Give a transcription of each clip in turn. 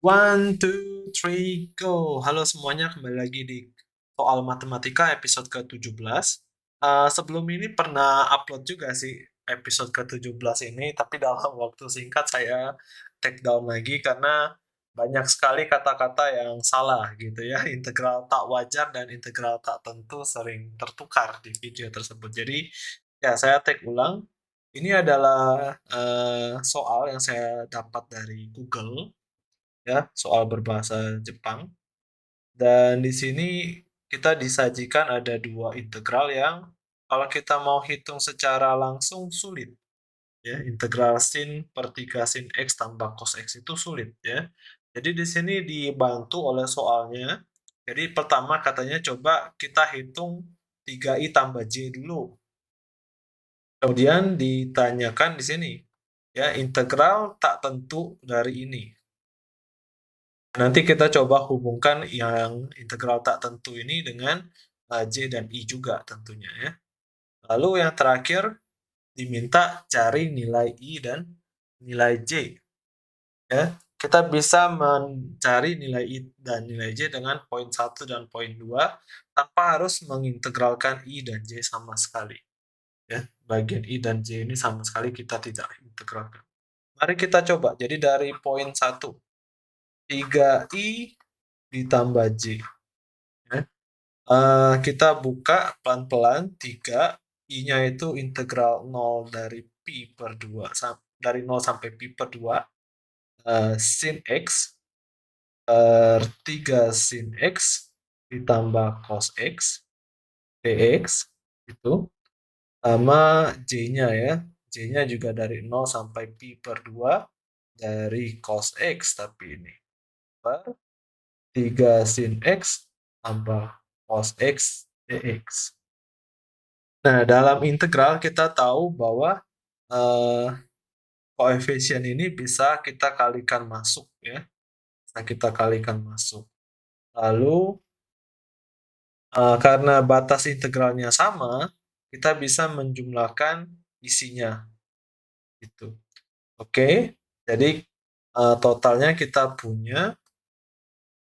One, two, three, go. Halo semuanya, kembali lagi di Soal Matematika episode ke-17. Sebelum ini pernah upload juga sih episode ke-17 ini, tapi dalam waktu singkat saya take down lagi karena banyak sekali kata-kata yang salah gitu ya. Integral tak wajar dan integral tak tentu sering tertukar di video tersebut. Jadi ya saya take ulang. Ini adalah soal yang saya dapat dari Google ya, soal berbahasa Jepang. Dan di sini kita disajikan ada dua integral yang kalau kita mau hitung secara langsung sulit. Ya, integral sin per 3 sin X tambah cos X itu sulit ya. Jadi di sini dibantu oleh soalnya. Jadi pertama katanya coba kita hitung 3i tambah J dulu. Kemudian ditanyakan di sini, ya integral tak tentu dari ini. Nanti kita coba hubungkan yang integral tak tentu ini dengan J dan I juga tentunya ya. Lalu yang terakhir diminta cari nilai I dan nilai J ya. Kita bisa mencari nilai I dan nilai J dengan poin 1 dan poin 2 tanpa harus mengintegralkan I dan J sama sekali ya. Bagian I dan J ini sama sekali kita tidak integralkan. Mari kita coba. Jadi dari poin 1, 3i ditambah J. Ya. Kita buka pelan-pelan 3, I-nya itu integral 0 dari pi per 2, dari 0 sampai pi per 2, sin X per 3 sin X ditambah cos X, dx, itu, sama J-nya ya. J-nya juga dari 0 sampai pi per 2 dari cos X, tapi ini per 3 sin X tambah cos X dx. Nah, dalam integral kita tahu bahwa eh, koefisien ini bisa kita kalikan masuk ya. Bisa kita kalikan masuk. Lalu karena batas integralnya sama, kita bisa menjumlahkan isinya gitu. Oke. Jadi totalnya kita punya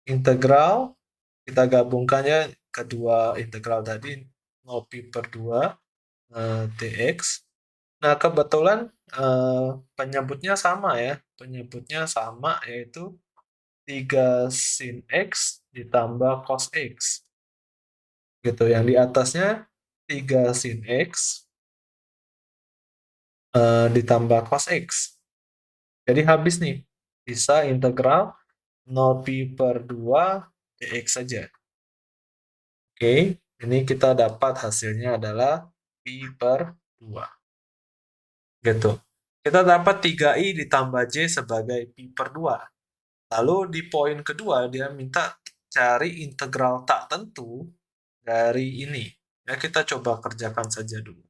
integral, kita gabungkannya kedua integral tadi 0 pi per 2 dx. Nah, kebetulan penyebutnya sama ya, penyebutnya sama yaitu 3 sin X ditambah cos X. Gitu, yang di atasnya 3 sin X ditambah cos X. Jadi habis nih, bisa integral 0 pi per 2 dx saja. Oke, ini kita dapat hasilnya adalah pi per 2. Gitu. Kita dapat 3i ditambah J sebagai pi per 2. Lalu di poin kedua dia minta cari integral tak tentu dari ini. Ya, kita coba kerjakan saja dulu.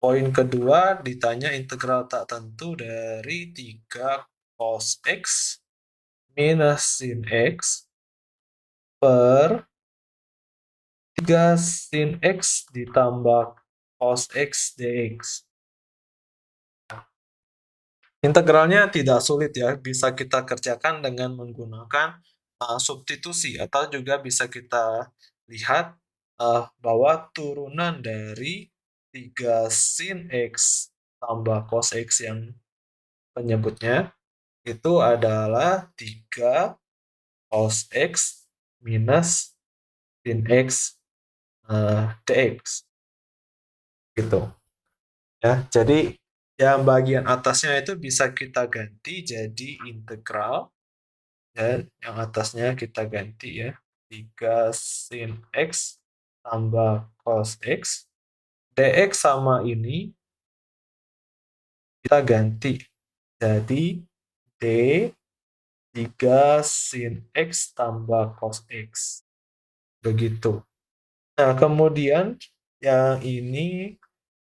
Poin kedua ditanya integral tak tentu dari 3 cos X minus sin X per 3 sin X ditambah cos X dx. Integralnya tidak sulit ya, bisa kita kerjakan dengan menggunakan substitusi atau juga bisa kita lihat bahwa turunan dari 3 sin X tambah cos X yang penyebutnya itu adalah 3 cos X minus sin X dx gitu ya. Jadi yang bagian atasnya itu bisa kita ganti jadi integral. Ya, yang atasnya kita ganti ya. 3 sin X tambah cos X. dx sama ini kita ganti. Jadi D 3 sin X tambah cos X. Begitu. Nah, kemudian yang ini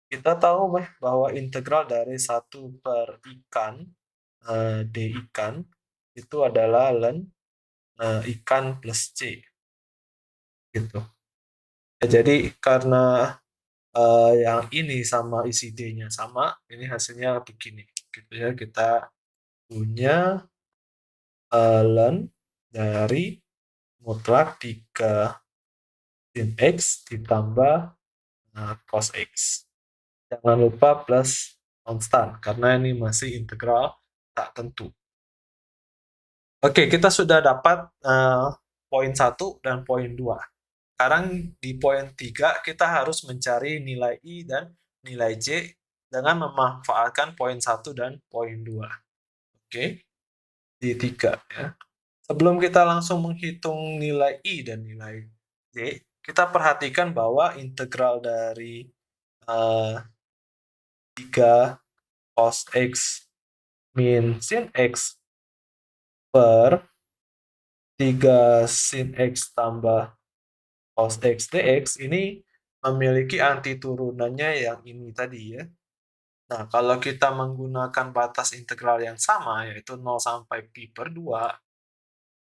kita tahu bahwa integral dari 1 per ikan, D ikan, itu adalah ln ikan plus C. Gitu. Ya, jadi karena yang ini sama isi D-nya sama, ini hasilnya begini. Gitu ya, kita punya ln dari mutlak 3 sin X ditambah cos X. Jangan lupa plus konstan, karena ini masih integral tak tentu. Oke, kita sudah dapat poin 1 dan poin 2. Sekarang di poin 3 kita harus mencari nilai I dan nilai J dengan memanfaatkan poin 1 dan poin 2. Oke, di 3 ya. Sebelum kita langsung menghitung nilai I dan nilai J, kita perhatikan bahwa integral dari 3 cos X min sin X per 3 sin X tambah cos X dx ini memiliki antiturunannya yang ini tadi ya. Nah, kalau kita menggunakan batas integral yang sama, yaitu 0 sampai pi per 2,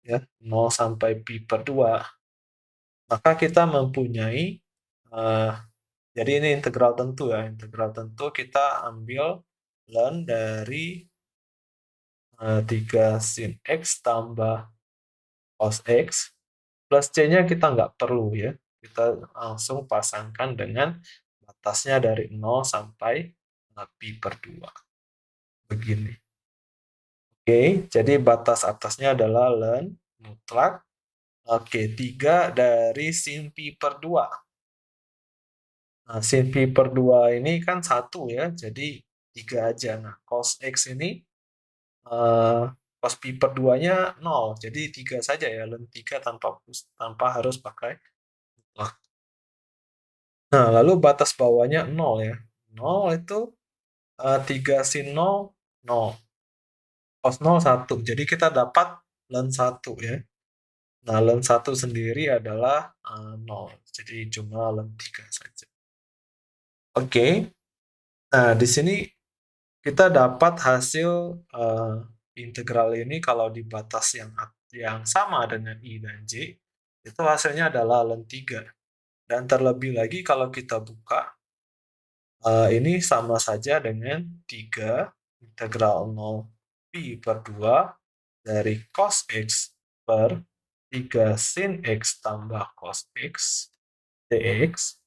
ya, 0 sampai pi per 2, maka kita mempunyai, jadi ini integral tentu ya, integral tentu kita ambil ln dari 3 sin X tambah cos X plus C-nya kita nggak perlu ya. Kita langsung pasangkan dengan batasnya dari 0 sampai pi per 2. Begini. Oke, jadi batas atasnya adalah ln mutlak. Oke, 3 dari sin pi per 2. Nah, sin pi per 2 ini kan 1 ya, jadi 3 aja. Nah, cos X ini cos pi per 2-nya 0, jadi 3 saja ya, ln 3 tanpa harus pakai mutlak. Nah, lalu batas bawahnya 0 ya. 0 itu 3 sin 0, 0. Cos 0, 1. Jadi kita dapat ln 1 ya. Nah, ln 1 sendiri adalah 0. Jadi cuma ln 3 saja. Oke. Nah, di sini kita dapat hasil integral ini kalau di batas yang sama dengan I dan J, itu hasilnya adalah ln 3. Dan terlebih lagi kalau kita buka, ini sama saja dengan 3 integral 0 pi per 2 dari cos X per 3 sin X tambah cos X dx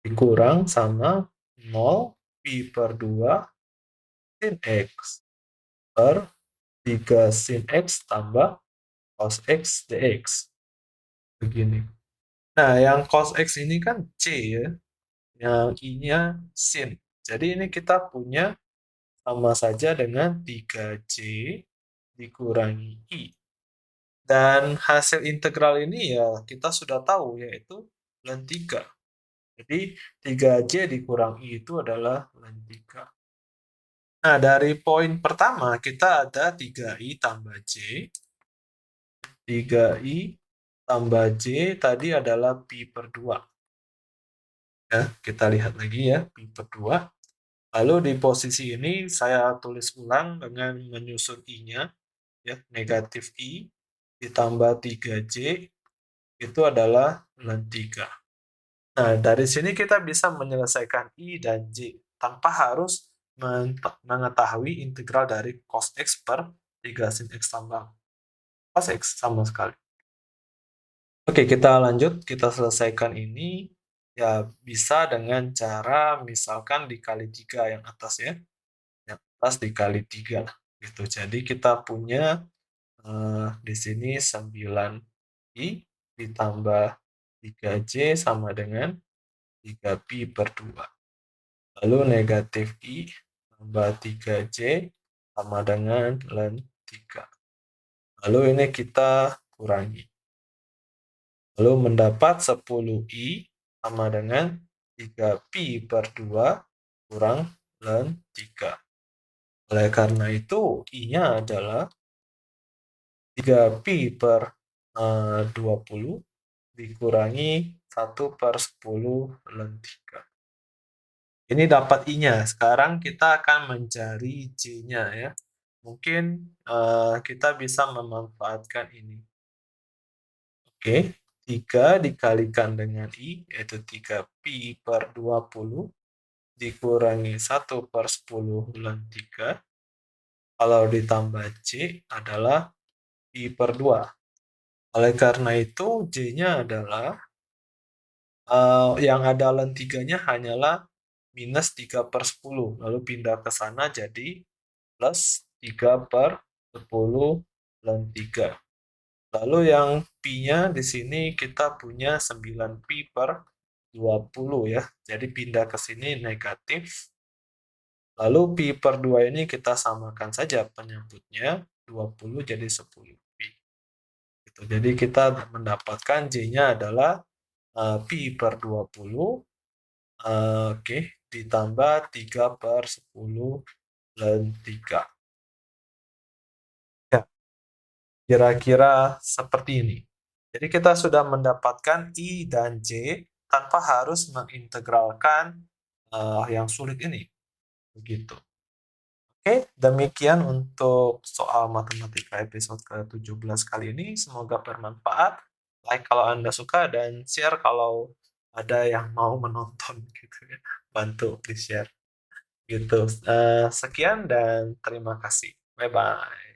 dikurang sama 0 pi per 2 sin X per 3 sin X tambah cos X dx. Begini. Nah, yang cos X ini kan C ya, yang I-nya sin. Jadi ini kita punya sama saja dengan 3C dikurangi I. Dan hasil integral ini ya kita sudah tahu, yaitu ln 3. Jadi 3C dikurang I itu adalah ln 3. Nah, dari poin pertama kita ada 3I tambah J. 3I tambah J tadi adalah pi per 2. Ya, kita lihat lagi ya, pi per 2. Lalu di posisi ini saya tulis ulang dengan menyusun I-nya, ya, negatif I ditambah 3J itu adalah ln 3. Nah, dari sini kita bisa menyelesaikan I dan J tanpa harus mengetahui integral dari cos X per 3 sin X tambah cos X sama sekali. Oke, kita lanjut, kita selesaikan ini. Ya, bisa dengan cara misalkan dikali 3 yang atas ya. Yang atas dikali 3 gitu. Jadi kita punya di sini 9i ditambah 3j sama dengan 3pi per 2. Lalu negatif i tambah 3j sama dengan ln 3. Lalu ini kita kurangi. Lalu mendapat 10i sama dengan 3pi per 2 kurang ln 3. Oleh karena itu, i-nya adalah 3pi per 20 dikurangi 1 per 10 ln 3. Ini dapat I-nya. Sekarang kita akan mencari J-nya ya. Mungkin kita bisa memanfaatkan ini. Oke, 3 dikalikan dengan I, yaitu 3pi per 20 dikurangi 1 per 10 ln 3. Kalau ditambah C adalah Pi per 2. Oleh karena itu, J-nya adalah, yang ada ln 3-nya hanyalah minus 3/10, lalu pindah ke sana jadi plus 3/10 ln 3. Lalu yang pi-nya di sini kita punya 9 pi per 20 ya. Jadi pindah ke sini negatif. Lalu pi per 2 ini kita samakan saja penyebutnya, 20 jadi 10 pi. Gitu. Jadi kita mendapatkan J-nya adalah pi per 20, oke, ditambah 3/10 ln 3. Ya, kira-kira seperti ini. Jadi kita sudah mendapatkan I dan J tanpa harus mengintegralkan yang sulit ini. Begitu. Oke, demikian untuk soal matematika episode ke-17 kali ini. Semoga bermanfaat. Like kalau Anda suka dan share kalau ada yang mau menonton gitu ya. Bantu di-share gitu. Sekian dan terima kasih. Bye-bye.